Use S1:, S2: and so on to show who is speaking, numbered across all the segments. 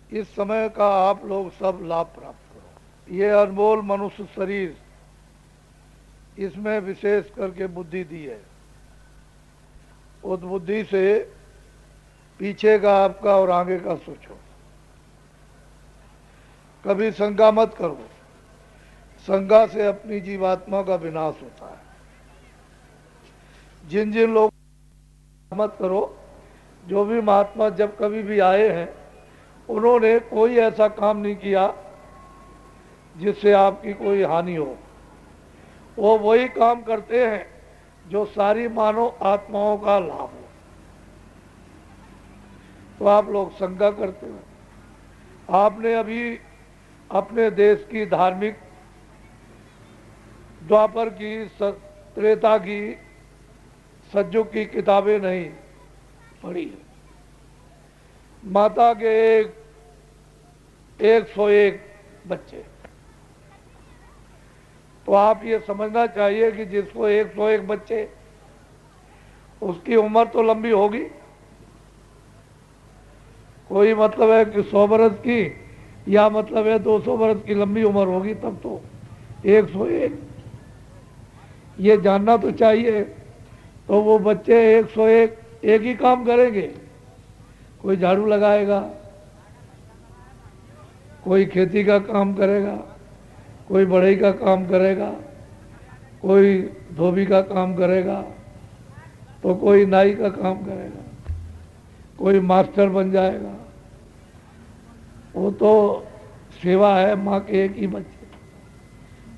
S1: इस समय का आप लोग सब लाभ प्राप्त करो। ये अनमोल मनुष्य शरीर, इसमें विशेष करके बुद्धि दी है। उस बुद्धि से पीछे का आपका और आगे का सोचो। कभी शंका मत करो। शंका से अपनी जीवात्मा का विनाश होता है। जिन जिन लोग मत करो, जो भी महात्मा जब कभी भी आए हैं, उन्होंने कोई ऐसा काम नहीं किया जिससे आपकी कोई हानि हो। वो वही काम करते हैं जो सारी मानव आत्माओं का लाभ हो। तो आप लोग शंका करते हो। आपने अभी अपने देश की धार्मिक द्वापर की, त्रेता की, सतयुग की किताबें नहीं पढ़ी है। माता के 101 बच्चे, तो आप ये समझना चाहिए कि जिसको 101 बच्चे, उसकी उम्र तो लंबी होगी। कोई मतलब है कि 100 बरस की, या मतलब है 200 बरस की लंबी उम्र होगी, तब तो 101 ये जानना तो चाहिए। तो वो बच्चे 101 एक ही काम करेंगे। कोई झाड़ू लगाएगा, कोई खेती का काम करेगा, कोई बढ़ई का काम करेगा, कोई धोबी का काम करेगा, तो कोई नाई का काम करेगा, कोई मास्टर बन जाएगा। वो तो सेवा है। माँ के एक ही बच्चे,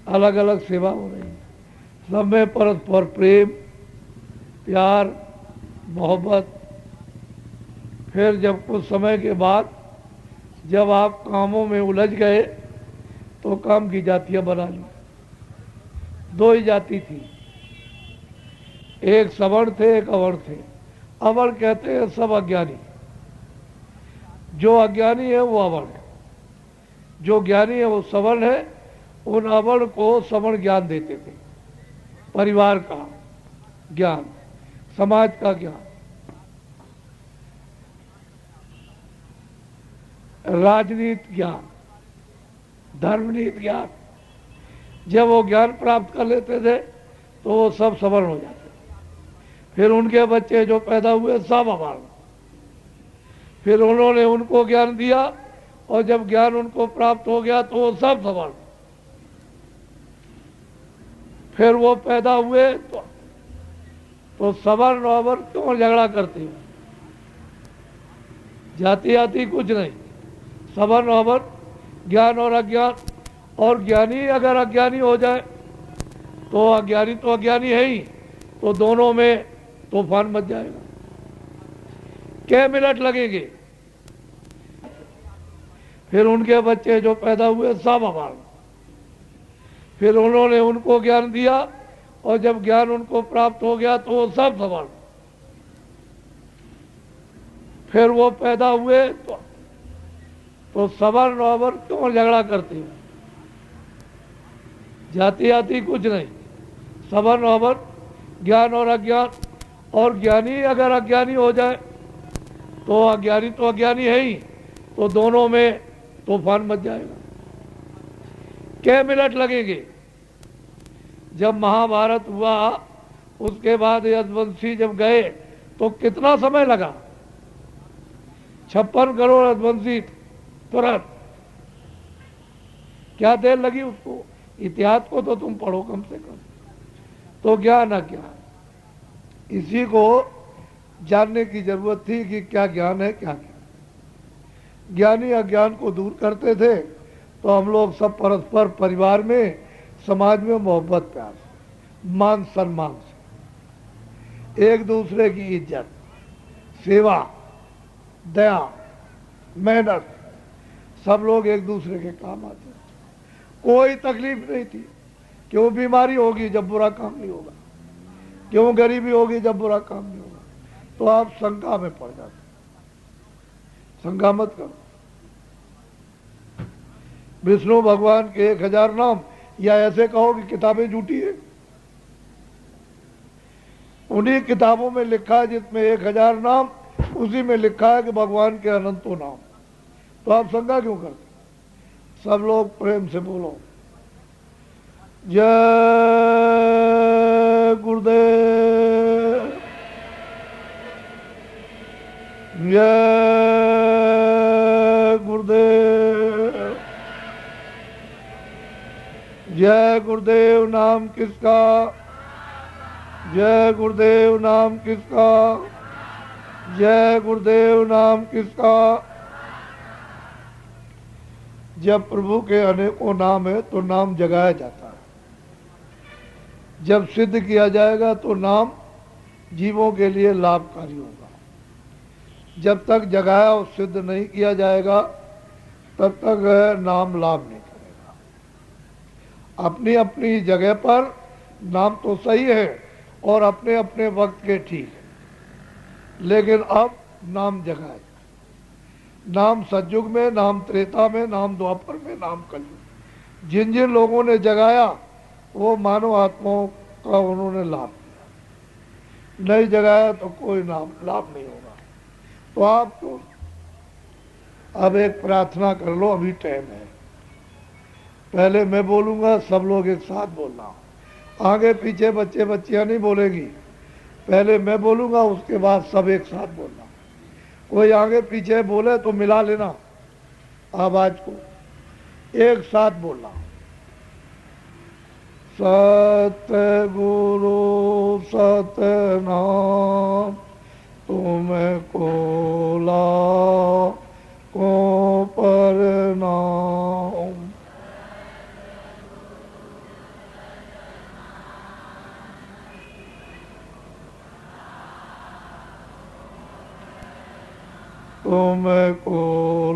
S1: अलग अलग सेवा हो रही है। सब में परस्पर प्रेम, प्यार, मोहब्बत। फिर जब कुछ समय के बाद जब आप कामों में उलझ गए, तो काम की जातियां बना ली। 2 ही जाति थी, एक सवर्ण थे, एक अवर्ण थे। अवर्ण कहते हैं सब अज्ञानी। जो अज्ञानी है वो अवर्ण है, जो ज्ञानी है वो सवर्ण है। उन अवर्ण को सवर्ण ज्ञान देते थे, परिवार का ज्ञान, समाज का ज्ञान, राजनीति ज्ञान, धर्मनीति ज्ञान। जब वो ज्ञान प्राप्त कर लेते थे तो वो सब सवर्ण हो जाते थे। फिर उनके बच्चे जो पैदा हुए सब अवर्ण। फिर उन्होंने उनको ज्ञान दिया, और जब ज्ञान उनको प्राप्त हो गया तो वो सब सवर्ण। फिर वो पैदा हुए तो सवर्ण और अवर्ण क्यों झगड़ा करते हो? जाति आती कुछ नहीं, सवर्ण और अवर्ण, ज्ञान और अज्ञान। और ज्ञानी अगर अज्ञानी हो जाए तो अज्ञानी तो अज्ञानी है ही, तो दोनों में तूफान मच जाएगा। क्या मिनट लगेंगे? फिर उनके बच्चे जो पैदा हुए सब अवर्ण। फिर उन्होंने उनको ज्ञान दिया, और जब ज्ञान उनको प्राप्त हो गया तो वो सब सवर्ण। फिर वो पैदा हुए तो सवर्ण और अवर्ण क्यों झगड़ा करते हैं? जाति आती कुछ नहीं, सवर्ण और अवर्ण, ज्ञान और अज्ञान। और ज्ञानी अगर अज्ञानी हो जाए तो अज्ञानी है ही, तो दोनों में तूफान मच जाएगा। क्या मिनट लगेंगे? जब महाभारत हुआ, उसके बाद यदुवंशी जब गए तो कितना समय लगा? 56 करोड़ यदुवंशी तुरंत। क्या देर लगी उसको? इतिहास को तो तुम पढ़ो कम से कम। तो ज्ञान अज्ञान, इसी को जानने की जरूरत थी कि क्या ज्ञान है, क्या ज्ञान। ज्ञानी अज्ञान को दूर करते थे, तो हम लोग सब परस्पर परिवार में, समाज में मोहब्बत प्यार, मान सम्मान से, एक दूसरे की इज्जत, सेवा, दया, मेहनत, सब लोग एक दूसरे के काम आते। कोई तकलीफ नहीं थी। क्यों बीमारी होगी जब बुरा काम नहीं होगा? क्यों गरीबी होगी जब बुरा काम नहीं होगा? तो आप शंका में पड़ जाते। शंका मत करो। विष्णु भगवान के 1000 नाम, या ऐसे कहो कि किताबें झूठी है। उन्हीं किताबों में लिखा है जिसमें 1000 नाम, उसी में लिखा है कि भगवान के अनंतों नाम। तो आप शंका क्यों करते? सब लोग प्रेम से बोलो, जय गुरुदेव, जय गुरुदेव, जय गुरुदेव नाम किसका, जय गुरुदेव नाम किसका, जय गुरुदेव नाम किसका। जब प्रभु के अनेकों नाम है तो नाम जगाया जाता है। जब सिद्ध किया जाएगा तो नाम जीवों के लिए लाभकारी होगा। जब तक जगाया और सिद्ध नहीं किया जाएगा तब तक नाम लाभ नहीं करेगा। अपनी अपनी जगह पर नाम तो सही है और अपने अपने वक्त के ठीक है, लेकिन अब नाम जगाया जाए। नाम सतयुग में, नाम त्रेता में, नाम द्वापर में, नाम कलयुग। जिन जिन लोगों ने जगाया वो मानव आत्माओं का उन्होंने लाभ दिया। नहीं जगाया तो कोई नाम लाभ नहीं होगा। तो आप तो अब एक प्रार्थना कर लो, अभी टाइम है। पहले मैं बोलूंगा, सब लोग एक साथ बोलना। आगे पीछे बच्चे बच्चियां नहीं बोलेगी। पहले मैं बोलूंगा, उसके बाद सब एक साथ बोलना। कोई आगे पीछे बोले तो मिला लेना आवाज को, एक साथ बोलना। सतगुरु सतनाम तुमको लाखों प्रणाम। तुमको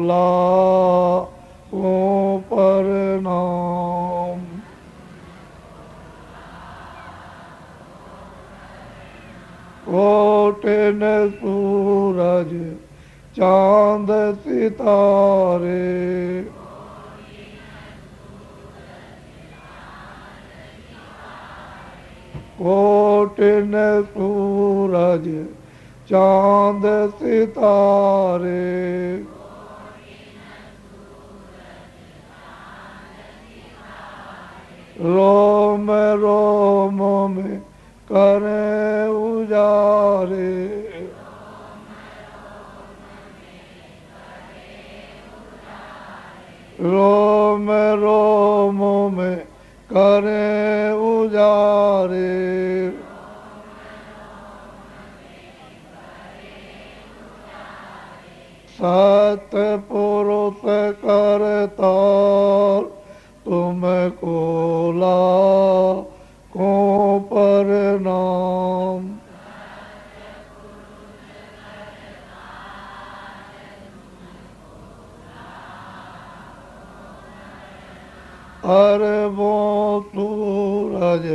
S1: लाखों प्रणाम। कोटिन सूरज चांद सितारे, कोटिन सूरज चांद सितारे, रोम रोम में करें उजारे, रोम रोम में करें उजारे। सतपुरुष करतार तुमको लाखों प्रणाम। अरबों सूरज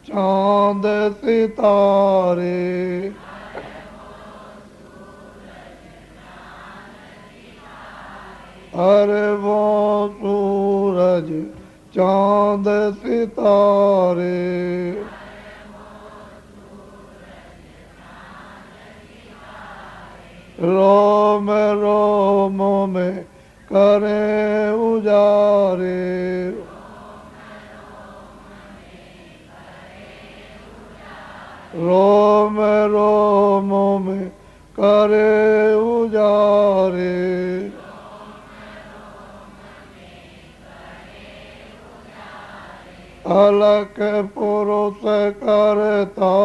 S1: चांद सितारे, अरबों सूरज चांद सितारे, रोम रोम में करें उजारे, रोम रोम में करें उजारे। अलख पुरुष करता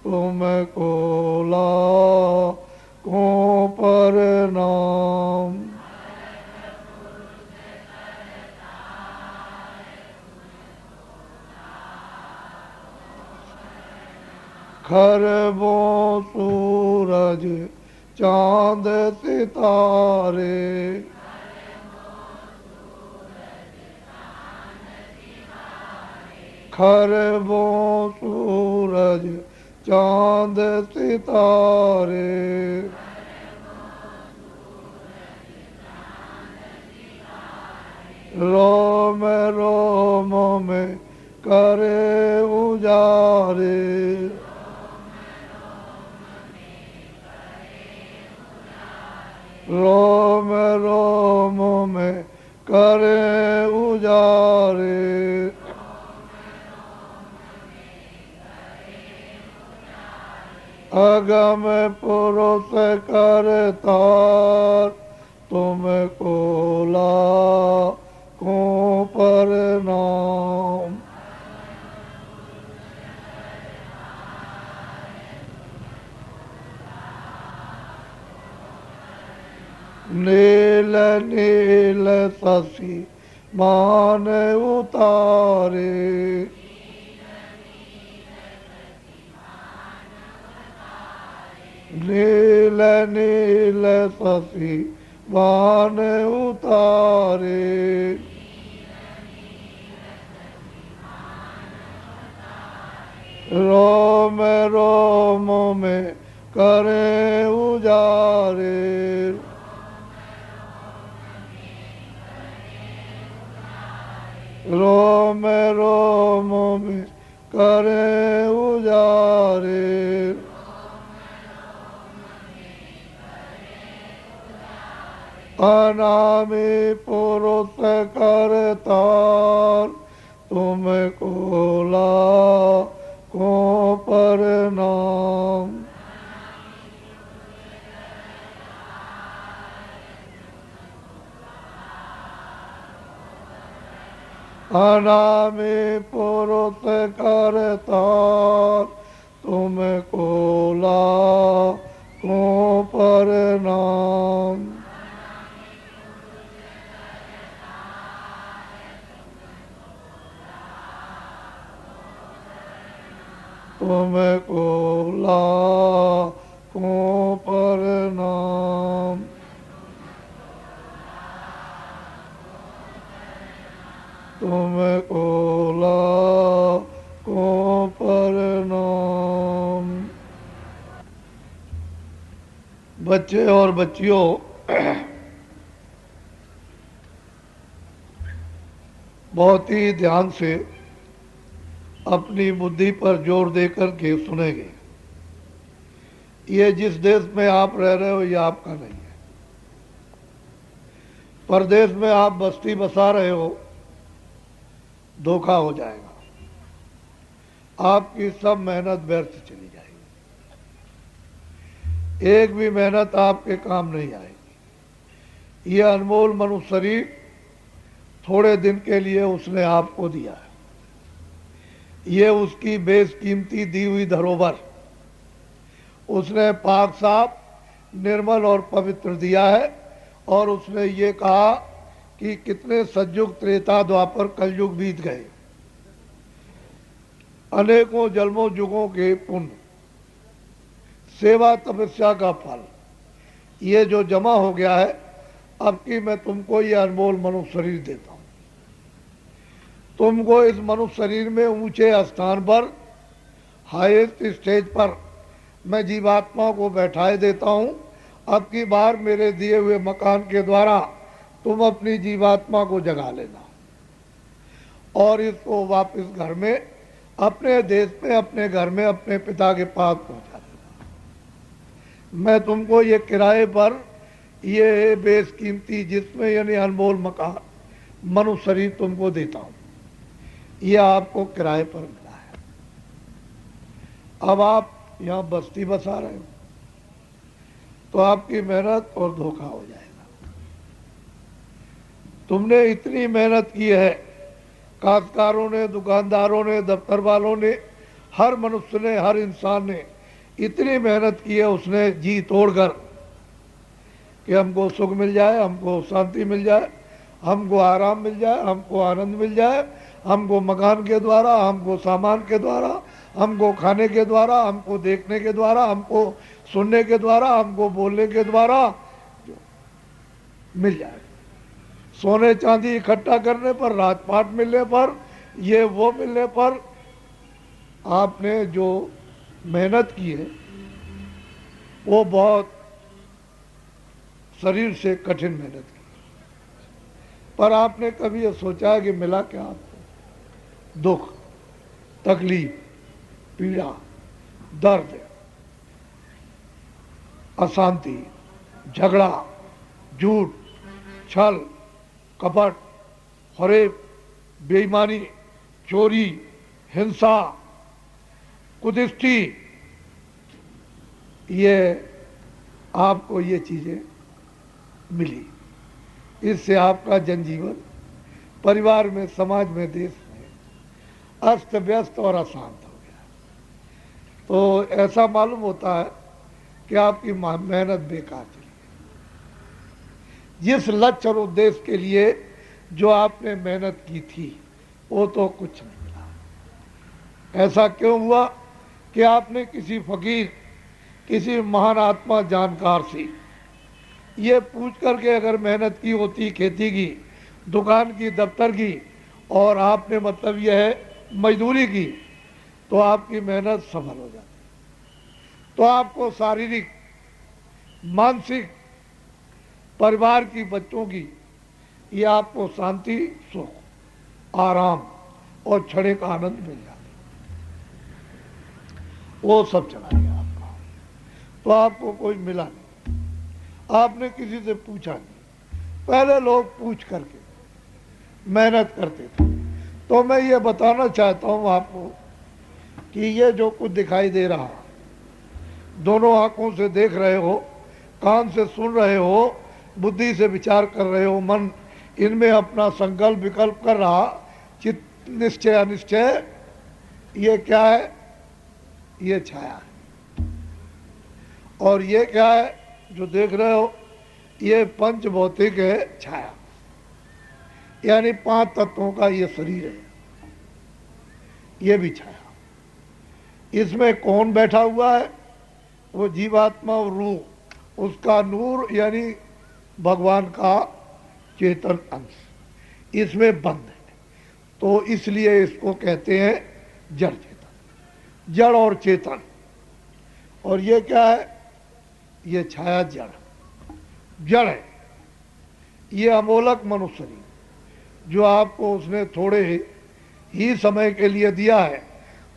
S1: तुमको लाखों प्रणाम। खरबों सूरज चांद सितारे, खरबों सूरज चांद सितारे, रोम रोम में करे उजारे, रोम रोम में करे उजारे, अगम पुरुष कर तार, तुमको लाखों प्रणाम। नील नील शशि मान उतारे, नील नील शशि मान उतारे, रोम रोम में करे उजारे, रोम रोम में करे उजारे, अनामी पुरुष करतार, तुमको लाखों प्रणाम। अनामी पुरुष करतार, तुमको लाखों प्रणाम। तुमको लाखों प्रणाम। तुमको लाखों प्रणाम। बच्चे और बच्चियों, बहुत ही ध्यान से अपनी बुद्धि पर जोर देकर के सुनेंगे। ये जिस देश में आप रह रहे हो ये आपका नहीं है। परदेश में आप बस्ती बसा रहे हो, धोखा हो जाएगा, आपकी सब मेहनत व्यर्थ चली जाएगी, एक भी मेहनत आपके काम नहीं आएगी। ये अनमोल मनुष्य शरीर थोड़े दिन के लिए उसने आपको दिया है, ये उसकी बेशकीमती दी हुई धरोहर उसने पाक साफ निर्मल और पवित्र दिया है। और उसने ये कहा कि कितने सतयुग त्रेता द्वापर कलयुग बीत गए, अनेकों जन्मों युगों के पुण्य सेवा तपस्या का फल ये जो जमा हो गया है, अब कि मैं तुमको ये अनमोल मनुष्य शरीर देता हूं। तुमको इस मनुष्य शरीर में ऊंचे स्थान पर, हाईएस्ट स्टेज पर मैं जीवात्मा को बैठाए देता हूं। अब की बार मेरे दिए हुए मकान के द्वारा तुम अपनी जीवात्मा को जगा लेना और इसको वापस घर में, अपने देश में, अपने घर में, अपने पिता के पास पहुंचा देना। मैं तुमको ये किराए पर ये बेशकीमती जिसमें यानी अनमोल मकान मनुष्य शरीर तुमको देता हूं, ये आपको किराए पर मिला है। अब आप यहाँ बस्ती बसा रहे हो तो आपकी मेहनत और धोखा हो जाएगा। तुमने इतनी मेहनत की है, काश्तकारों ने, दुकानदारों ने, दफ्तर वालों ने, हर मनुष्य ने, हर इंसान ने इतनी मेहनत की है उसने जी तोड़कर कि हमको सुख मिल जाए, हमको शांति मिल जाए, हमको आराम मिल जाए, हमको आनंद मिल जाए, हमको मकान के द्वारा, हमको सामान के द्वारा, हमको खाने के द्वारा, हमको देखने के द्वारा, हमको सुनने के द्वारा, हमको बोलने के द्वारा मिल जाए। सोने चांदी इकट्ठा करने पर, राजपाट मिलने पर, ये वो मिलने पर आपने जो मेहनत की है वो बहुत शरीर से कठिन मेहनत की, पर आपने कभी ये सोचा है कि मिला क्या आपको? दुख, तकलीफ, पीड़ा, दर्द, अशांति, झगड़ा, झूठ, छल, कपट, फरेब, बेईमानी, चोरी, हिंसा, कुदृष्टि, ये आपको ये चीज़ें मिली। इससे आपका जनजीवन परिवार में, समाज में, देश में अस्त व्यस्त और अशांत हो गया। तो ऐसा मालूम होता है कि आपकी मेहनत बेकार चली गई। जिस लक्ष्य और उद्देश्य के लिए जो आपने मेहनत की थी वो तो कुछ नहीं मिला। ऐसा क्यों हुआ कि आपने किसी फकीर, किसी महान आत्मा जानकार से ये पूछ करके अगर मेहनत की होती, खेती की, दुकान की, दफ्तर की, और आपने मतलब यह है मजदूरी की, तो आपकी मेहनत सफल हो जाती। तो आपको शारीरिक, मानसिक, परिवार की, बच्चों की, ये आपको शांति, सुख, आराम और क्षणिक का आनंद मिल जाता, वो सब चला गया आपका। तो आपको कोई मिला नहीं, आपने किसी से पूछा नहीं। पहले लोग पूछ करके मेहनत करते थे। तो मैं ये बताना चाहता हूँ आपको कि ये जो कुछ दिखाई दे रहा, दोनों आंखों से देख रहे हो, कान से सुन रहे हो, बुद्धि से विचार कर रहे हो, मन इनमें अपना संकल्प विकल्प कर रहा, चित्त निश्चय अनिश्चय, ये क्या है? ये छाया है। और ये क्या है जो देख रहे हो? ये पंच भौतिक है, छाया, यानी 5 तत्वों का ये शरीर है, ये भी छाया। इसमें कौन बैठा हुआ है? वो जीवात्मा और रूह, उसका नूर यानी भगवान का चेतन अंश इसमें बंद है। तो इसलिए इसको कहते हैं जड़ चेतन, जड़ और चेतन। और ये क्या है? ये छाया जड़, जड़ है। ये अमोलक मनुष्य शरीर जो आपको उसने थोड़े ही समय के लिए दिया है।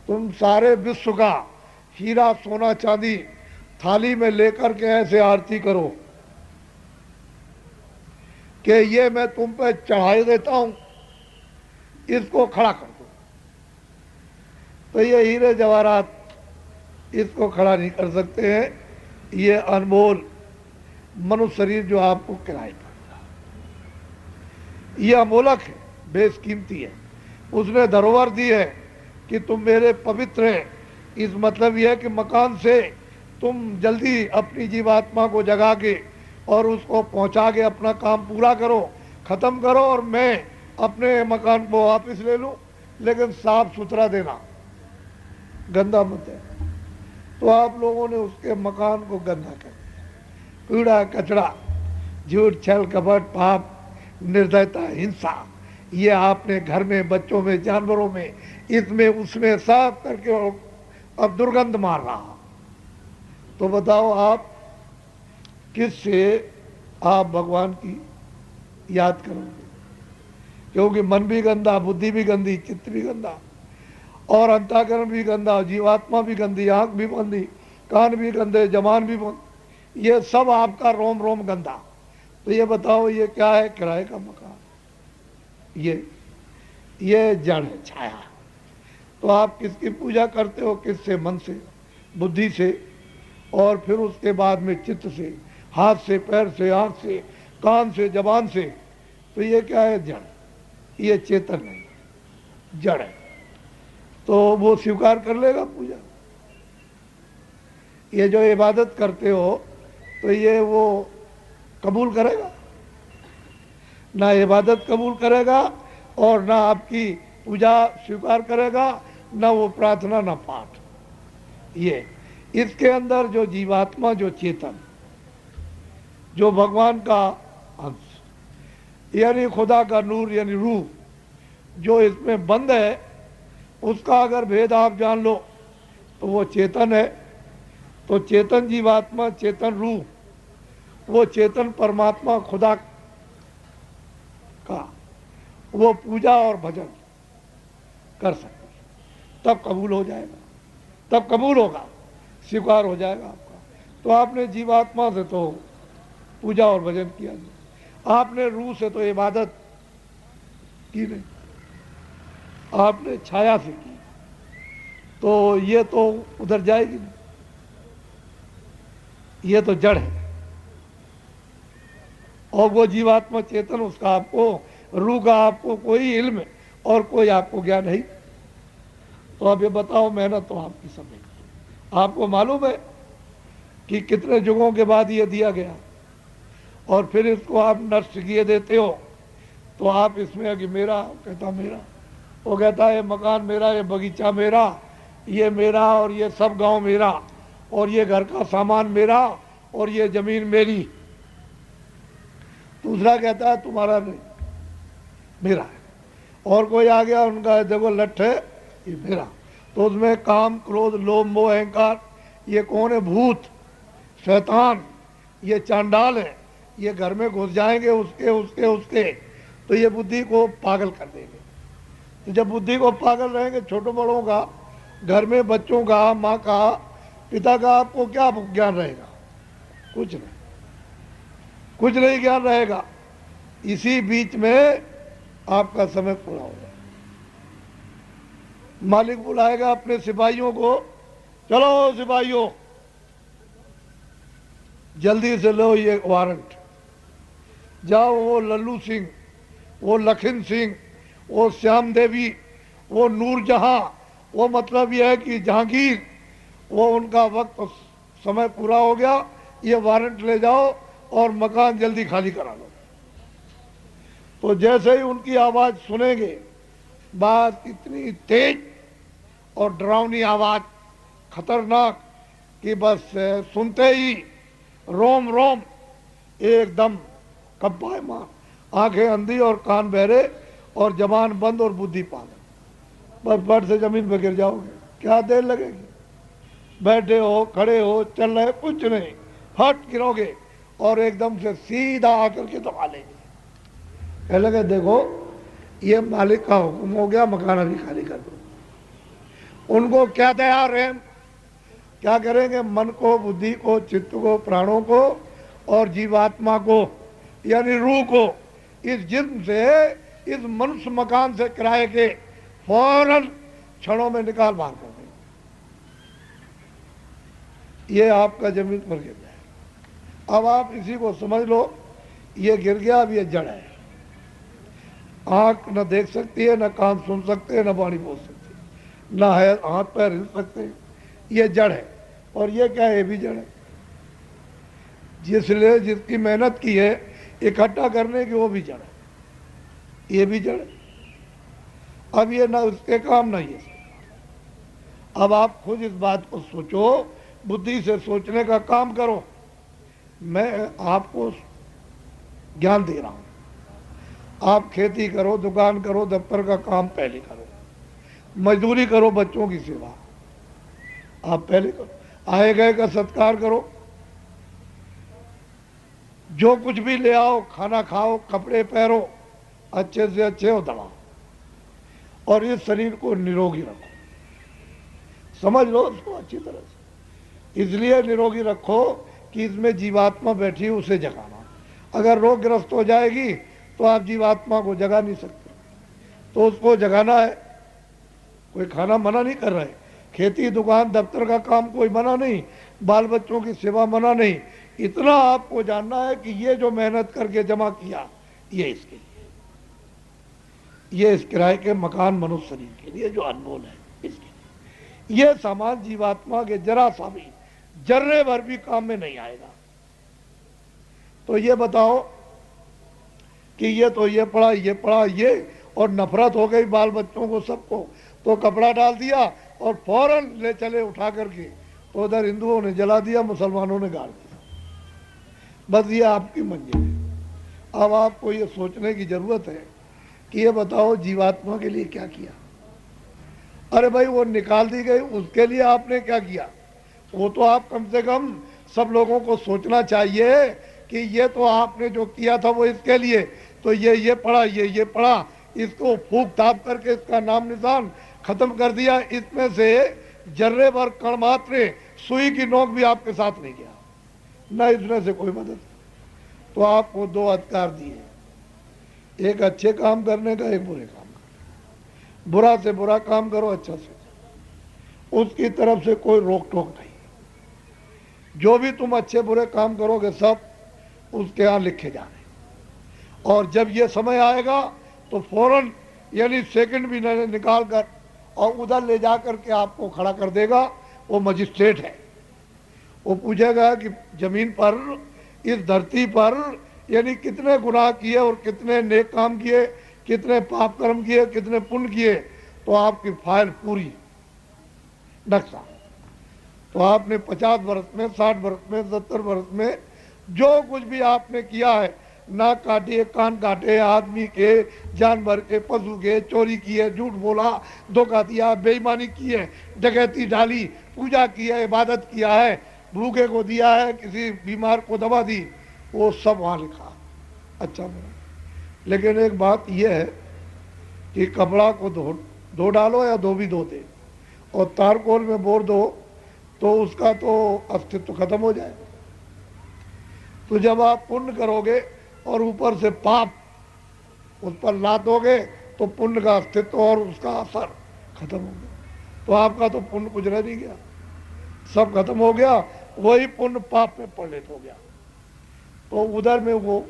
S1: तुम सारे विश्व का हीरा, सोना, चांदी थाली में लेकर के ऐसे आरती करो कि ये मैं तुम पे चढ़ाई देता हूं, इसको खड़ा कर दो। तो ये हीरे जवाहरात इसको खड़ा नहीं कर सकते हैं। ये अनमोल मनुष्य शरीर जो आपको किराए पर, ये अमोलक है, बेशकीमती है। उसने धरोहर दी है कि तुम मेरे पवित्र हैं। इस मतलब यह है कि मकान से तुम जल्दी अपनी जीवात्मा को जगा के और उसको पहुंचा के अपना काम पूरा करो, ख़त्म करो, और मैं अपने मकान को वापस ले लूं, लेकिन साफ सुथरा देना, गंदा मत है। तो आप लोगों ने उसके मकान को गंदा कर दिया। कूड़ा कचरा, झूठ, छल, कपट, पाप, निर्दयता, हिंसा, ये आपने घर में, बच्चों में, जानवरों में, इसमें उसमें साफ करके अब दुर्गंध मार रहा। तो बताओ आप किससे आप भगवान की याद करोगे? क्योंकि मन भी गंदा, बुद्धि भी गंदी, चित्त भी गंदा, और अंतःकरण भी गंदा, जीवात्मा भी गंदी, आंख भी गंदी, कान भी गंदे, जबान भी गंदी, ये सब आपका रोम रोम गंदा। तो ये बताओ ये क्या है? किराए का मकान। ये जड़ है, छाया। तो आप किसकी पूजा करते हो? किससे? मन से, बुद्धि से, और फिर उसके बाद में चित्त से, हाथ से, पैर से, आंख से, कान से, जबान से। तो ये क्या है? जड़। ये चेतन नहीं, जड़ है। तो वो स्वीकार कर लेगा पूजा। ये जो इबादत करते हो तो ये वो कबूल करेगा? ना इबादत कबूल करेगा और ना आपकी पूजा स्वीकार करेगा, ना वो प्रार्थना, ना पाठ। ये इसके अंदर जो जीवात्मा, जो चेतन, जो भगवान का अंश यानी खुदा का नूर यानी रूह जो इसमें बंद है, उसका अगर भेद आप जान लो तो वो चेतन है। तो चेतन जीवात्मा, चेतन रूह, वो चेतन परमात्मा खुदा का वो पूजा और भजन कर सकते, तब कबूल हो जाएगा, तब कबूल होगा, स्वीकार हो जाएगा आपका। तो आपने जीवात्मा से तो पूजा और भजन किया नहीं, आपने रूह से तो इबादत की नहीं, आपने छाया से की, तो ये तो उधर जाएगी नहीं, ये तो जड़ है। और वो जीवात्मा चेतन, उसका आपको, रूह का आपको कोई इल्म और कोई आपको ज्ञान नहीं। तो अब ये बताओ, मेहनत तो आपकी समय, आपको मालूम है कि कितने युगों के बाद ये दिया गया, और फिर इसको आप नष्ट किए देते हो। तो आप इसमें कि मेरा, कहता मेरा, वो कहता है मकान मेरा, ये बगीचा मेरा, ये मेरा, और ये सब गांव मेरा, और ये घर का सामान मेरा, और ये जमीन मेरी। दूसरा कहता है तुम्हारा नहीं, मेरा है। और कोई आ गया, उनका देखो लठ है, ये मेरा। तो उसमें काम, क्रोध, लोभ, मोह, अहंकार, ये कौन है? भूत, शैतान, ये चांडाल है, ये घर में घुस जाएंगे, उसके उसके उसके, तो ये बुद्धि को पागल कर देंगे। तो जब बुद्धि को पागल रहेंगे, छोटों बड़ों का, घर में बच्चों का, माँ का, पिता का, आपको क्या ज्ञान रहेगा? कुछ नहीं, कुछ नहीं ज्ञान रहेगा। इसी बीच में आपका समय पूरा होगा। मालिक बुलाएगा अपने सिपाहियों को, चलो सिपाहियों जल्दी से लो ये वारंट, जाओ वो लल्लू सिंह, वो लखन सिंह, वो श्याम देवी, वो नूरजहां, वो मतलब यह है कि जहांगीर, वो उनका वक्त समय पूरा हो गया, ये वारंट ले जाओ और मकान जल्दी खाली करा लो। तो जैसे ही उनकी आवाज सुनेंगे, बात इतनी तेज और डरावनी आवाज, खतरनाक, कि बस सुनते ही रोम रोम एकदम कंपायमान, आंखें अंधी और कान बहरे और जबान बंद और बुद्धि पागल, बस बट से जमीन पर गिर जाओगे। क्या देर लगेगी? बैठे हो, खड़े हो, चल रहे, कुछ नहीं, फट गिरोगे और एकदम से सीधा आकर के दबा लेंगे। कह लगे देखो ये मालिक का हुक्म हो गया, मकान अभी खाली कर दो। उनको क्या तैयार है? क्या करेंगे? मन को, बुद्धि को, चित्त को, प्राणों को और जीवात्मा को, यानी रूह को, इस जिस्म से, इस मनुष्य मकान से किराए के फौरन क्षणों में निकाल बाहर कर देंगे। ये आपका जमीन पर गिर जाए। अब आप इसी को समझ लो, ये गिर गया, अब ये जड़ है। आंख न देख सकती है, न कान सुन सकते हैं, न वाणी बोल सकती है, न है हाथ पैर हिल सकते हैं, ये जड़ है। और ये क्या है? ये भी जड़ है। जिसने जिसकी मेहनत की है इकट्ठा करने की, वो भी जड़ है, ये भी जड़ है। अब ये ना उसके काम ना ये। अब आप खुद इस बात को सोचो, बुद्धि से सोचने का काम करो। मैं आपको ज्ञान दे रहा हूं, आप खेती करो, दुकान करो, दफ्तर का काम पहले करो, मजदूरी करो, बच्चों की सेवा आप पहले करो, आए गए का सत्कार करो, जो कुछ भी ले आओ, खाना खाओ, कपड़े पहनो, अच्छे से अच्छे हो दबाओ, और इस शरीर को निरोगी रखो। समझ लो उसको अच्छी तरह से। इसलिए निरोगी रखो कि इसमें जीवात्मा बैठी, उसे जगाना। अगर रोगग्रस्त हो जाएगी तो आप जीवात्मा को जगा नहीं सकते, तो उसको जगाना है। कोई खाना मना नहीं कर रहा है, खेती, दुकान, दफ्तर का काम कोई मना नहीं, बाल बच्चों की सेवा मना नहीं। इतना आपको जानना है कि ये जो मेहनत करके जमा किया, ये इसके लिए, ये इस किराए के मकान मनुष्य शरीर के लिए जो अनमोल है, इसके लिए। ये सामान जीवात्मा के जरा सा भी, जर्रे भर भी काम में नहीं आएगा। तो ये बताओ कि ये तो ये पड़ा, ये पड़ा, ये, और नफरत हो गई बाल बच्चों को, सबको, तो कपड़ा डाल दिया और फौरन ले चले उठा करके, तो उधर हिंदुओं ने जला दिया, मुसलमानों ने गाड़ दिया। बस ये आपकी मंजिल है। अब आपको ये सोचने की जरूरत है कि ये बताओ जीवात्मा के लिए क्या किया। अरे भाई वो निकाल दी गई, उसके लिए आपने क्या किया? वो तो आप कम से कम सब लोगों को सोचना चाहिए कि ये तो आपने जो किया था वो इसके लिए, तो ये पड़ा, ये पड़ा, इसको फूक ताप करके इसका नाम निशान खत्म कर दिया। इसमें से जर्रे भर कण मात्र सुई की नोक भी आपके साथ नहीं गया, न इसमें से कोई मदद। तो आपको दो अधिकार दिए, एक अच्छे काम करने का, एक बुरे काम का। बुरा से बुरा काम करो, अच्छा से, उसकी तरफ से कोई रोक टोक नहीं। जो भी तुम अच्छे बुरे काम करोगे सब उसके यहाँ लिखे जा रहे। और जब ये समय आएगा तो फौरन यानी सेकंड भी निकाल कर और उधर ले जा कर के आपको खड़ा कर देगा। वो मजिस्ट्रेट है, वो पूछेगा कि जमीन पर, इस धरती पर यानी कितने गुनाह किए और कितने नेक काम किए, कितने पाप कर्म किए, कितने पुण्य किए। तो आपकी फाइल पूरी नक्शा। तो आपने 50 वर्ष में, 60 वर्ष में, 70 वर्ष में जो कुछ भी आपने किया है, नाक काटे, कान काटे, आदमी के, जानवर के, पशु के, चोरी किए, झूठ बोला, धोखा दिया, बेईमानी की है, डकैती डाली, पूजा की है, इबादत किया है, भूखे को दिया है, किसी बीमार को दवा दी, वो सब वहाँ लिखा। अच्छा मेरा, लेकिन एक बात यह है कि कपड़ा को धो डालो या धो भी दो दे और तारकोल में बोर दो तो उसका तो अस्तित्व खत्म हो जाए। तो जब आप पुण्य करोगे और ऊपर से पाप उस पर लादोगे तो पुण्य का अस्तित्व और उसका असर खत्म हो गया। तो आपका तो पुण्य कुछ रह नहीं गया, सब खत्म हो गया। वही पुण्य पाप में परिणत हो गया। तो उधर में वो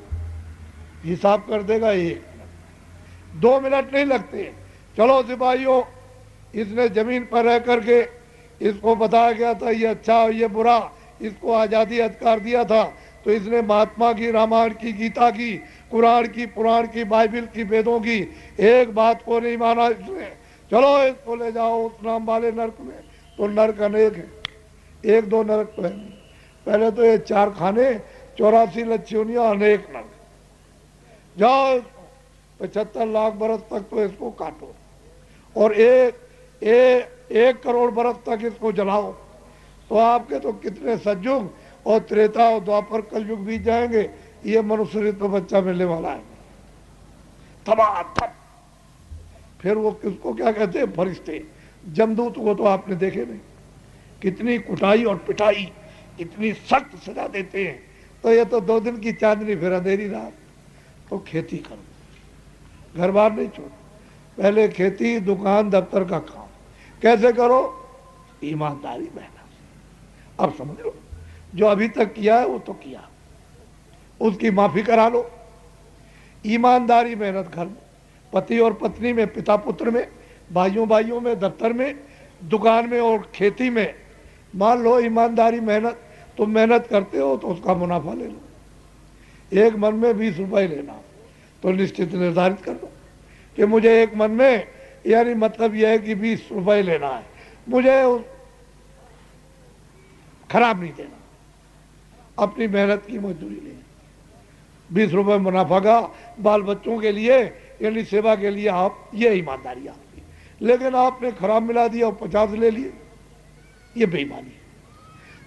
S1: हिसाब कर देगा 1 मिनट, 2 मिनट नहीं लगते। चलो सिपाहियों, इसने जमीन पर रह करके इसको बताया गया था ये अच्छा और ये बुरा, इसको आज़ादी अधिकार दिया था, तो इसने महात्मा की, रामायण की, गीता की, कुरान की, पुराण की, बाइबिल की, वेदों की एक बात को नहीं माना इसने। चलो इसको ले जाओ उस नाम वाले नरक में। तो नरक अनेक है, 1-2 नरक तो है नहीं। पहले तो ये 4 खाने, 84 लच्छियोनियाँ, अनेक नरक। जाओ 75 लाख बरस तक तो इसको काटो और 1 करोड़ बरस तक इसको जलाओ। तो आपके तो कितने सतयुग और त्रेता और द्वापर कलयुग बीत जाएंगे। ये मनुष्य तो बच्चा मिलने वाला है तबाह। फिर वो किसको क्या कहते हैं, फरिश्ते, जमदूत को तो आपने देखे नहीं, कितनी कुटाई और पिटाई, इतनी सख्त सजा देते हैं। तो ये तो 2 दिन की चांदनी, फिर अंधेरी रात। तो खेती करो, घर बार नहीं छोड़ो, पहले खेती, दुकान, दफ्तर का काम। कैसे करो? ईमानदारी, मेहनत से। अब समझ लो, जो अभी तक किया है वो तो किया, उसकी माफी करा लो। ईमानदारी, मेहनत घर में, पति और पत्नी में, पिता पुत्र में, भाइयों भाइयों में, दफ्तर में, दुकान में और खेती में। मान लो ईमानदारी, मेहनत, तुम मेहनत करते हो तो उसका मुनाफा ले लो। एक मन में 20 रुपए लेना, तो निश्चित निर्धारित कर लो कि मुझे एक मन में, यानी मतलब यह है कि 20 रुपए लेना है, मुझे खराब नहीं देना, अपनी मेहनत की मजदूरी ले। 20 रुपए मुनाफा का बाल बच्चों के लिए यानी सेवा के लिए, आप, ये ईमानदारी आपकी। लेकिन आपने खराब मिला दिया और 50 ले लिए, ये बेईमानी है।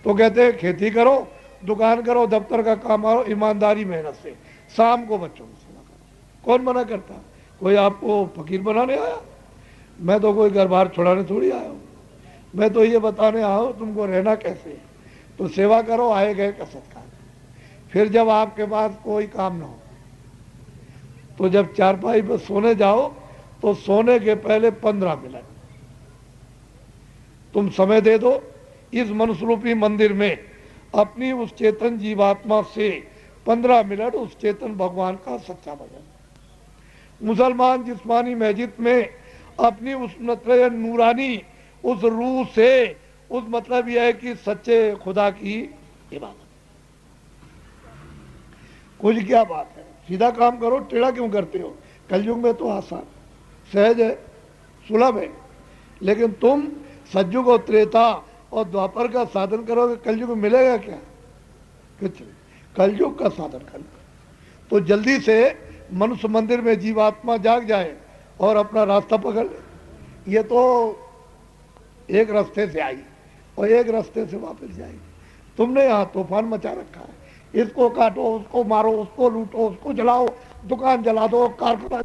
S1: तो कहते हैं खेती करो, दुकान करो, दफ्तर का काम करो, ईमानदारी, मेहनत से। शाम को बच्चों की सेवा करो। कौन मना करता? कोई आपको फकीर बनाने आया? मैं तो कोई घर बार छुड़ाने थोड़ी आया हूँ, मैं तो ये बताने आया हूँ तुमको रहना कैसे है। तो सेवा करो, आए गए का सत्कार। फिर जब आपके पास कोई काम ना हो, तो जब चारपाई पर सोने जाओ तो सोने के पहले 15 मिनट तुम समय दे दो इस मनुष्य रूपी मंदिर में अपनी उस चेतन जीवात्मा से 15 मिनट उस चेतन भगवान का सच्चा भजन। मुसलमान जिस्मानी मस्जिद में अपनी उस मतलब नूरानी उस रूह से, उस मतलब यह है कि सच्चे खुदा की इबादत। कुछ क्या बात है, सीधा काम करो, टेढ़ा क्यों करते हो? कलयुग में तो आसान, सहज है, सुलभ है। लेकिन तुम सतयुग और त्रेता और द्वापर का साधन करोगे, कलयुग में मिलेगा क्या? कुछ नहीं। कलयुग का साधन कर लो तो जल्दी से मनुष्य मंदिर में जीवात्मा जाग जाए और अपना रास्ता पकड़ ले। ये तो एक रास्ते से आई और एक रास्ते से वापस जाएगी। तुमने यहाँ तूफान मचा रखा है, इसको काटो, उसको मारो, उसको लूटो, उसको जलाओ, दुकान जला दो, कारखाना